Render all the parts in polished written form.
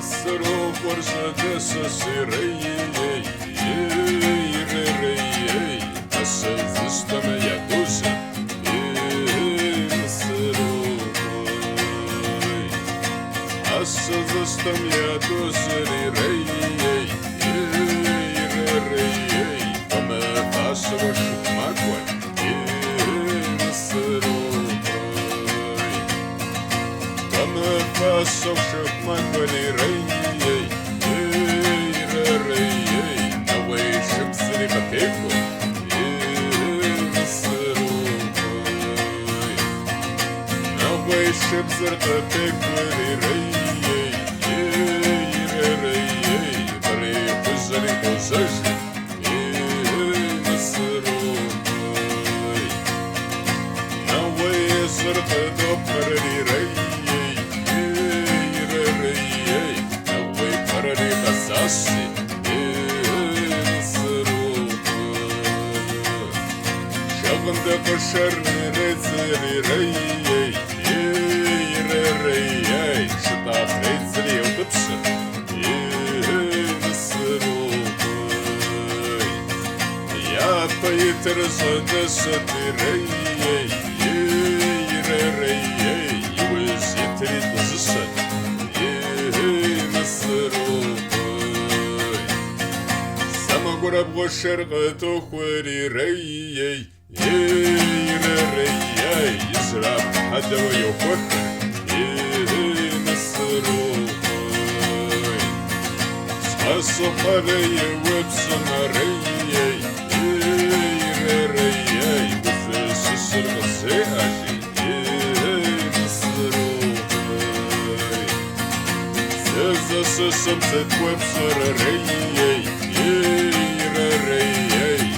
Sırf orada sırayı Asıl istemeye doza Asıl istemeye doza Ama taşı başımak var Ama taşı başımak var Шипзер капек рей Бри кузари кузаш Насрой Навай сырты допари рей Навай парари касаси Насрой Шагында кошарны рецери рей Что прицели утопши Я поитер задешати рей Уезжитри дозыши Самогора бгошерга тухвари рей Израб хадава юхохар Спасохарeye вебсонарeye Бузы сыргасы ажи Сезасы сымсет вебсорарeye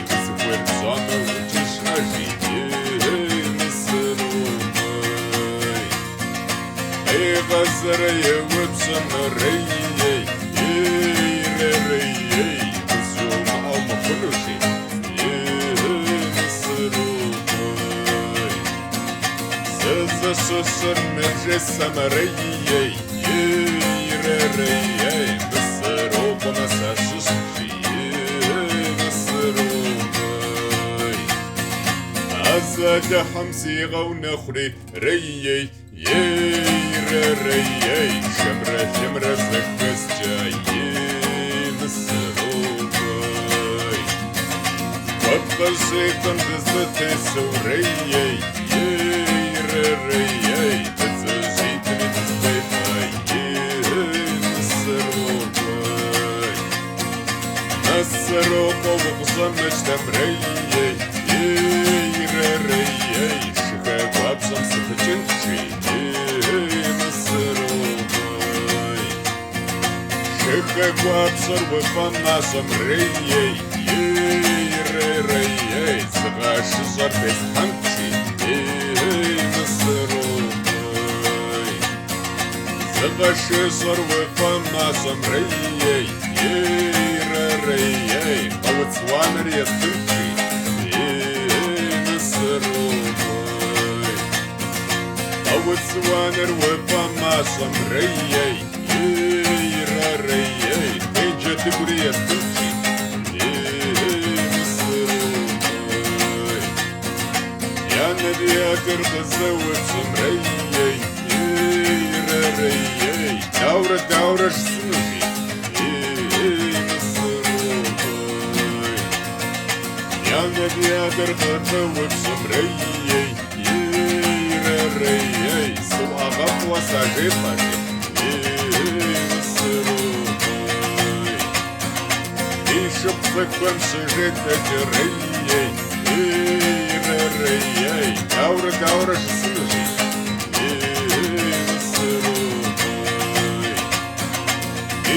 Бузы вебсону учиш ажи Газарeye вебсонарeye Сосор меже самарей Насароба насашиши Насаробай Азада хамси гавнахри рей Шамра шамра закасчай Насаробай Папаши кондезаты сурей Насаропов замеч тамрей Шихабабсам сахаченчи Насаропай Шихабабсар вапанасам рей Сагаши зарбес ханчи Насаропай Сагаши зарвапанасам рей Авацванер я стынчи Насаробай Авацванер вапамасам рей Нейджа ты гури я стынчи Насаробай Я навиатор тазавацам рей Даура шсынуши Навиатор тазавацам рей Суага пуасажи пажи Насаробай Ишоп закон шижет рей Даура шсынуши Насаробай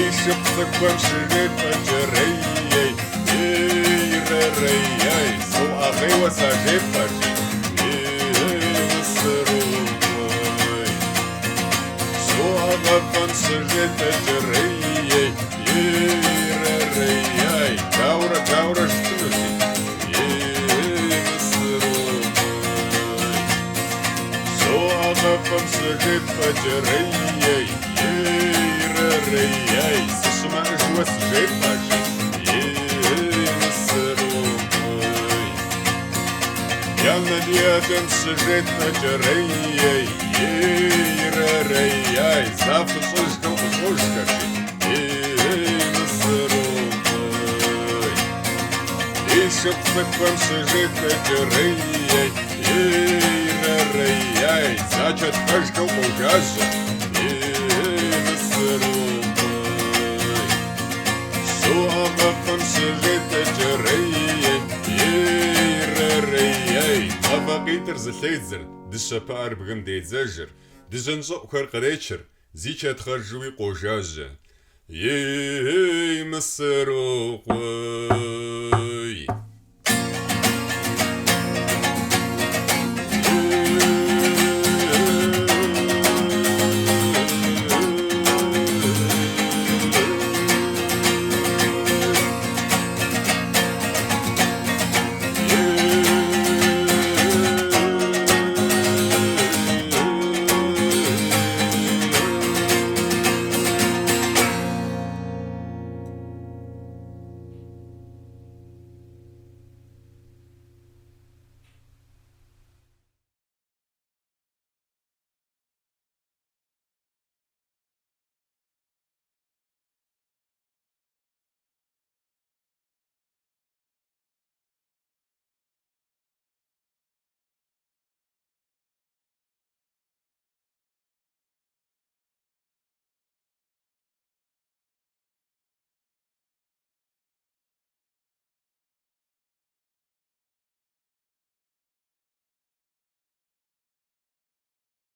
Ишоп закон шижет рей Суага пуасажи пажи Насаробай Суага пуасажи пажи Даура шсынуши Насаробай Суага пуасажи пажи Ей, сышмаш вас жепажи, Мсырухой. Я надедан сжет на джерей, завтра слышал услышкаши, Мсырухой. И шепца к вам сжет на джерей, зачат пашкал полгажа, Суава фон сжет на джерей, Тавагитер злейзер, дышапар бгам дейзажер, Дыжанжо ухаркаречер, зичат харжуи кожажа. Ей, Мсырухой.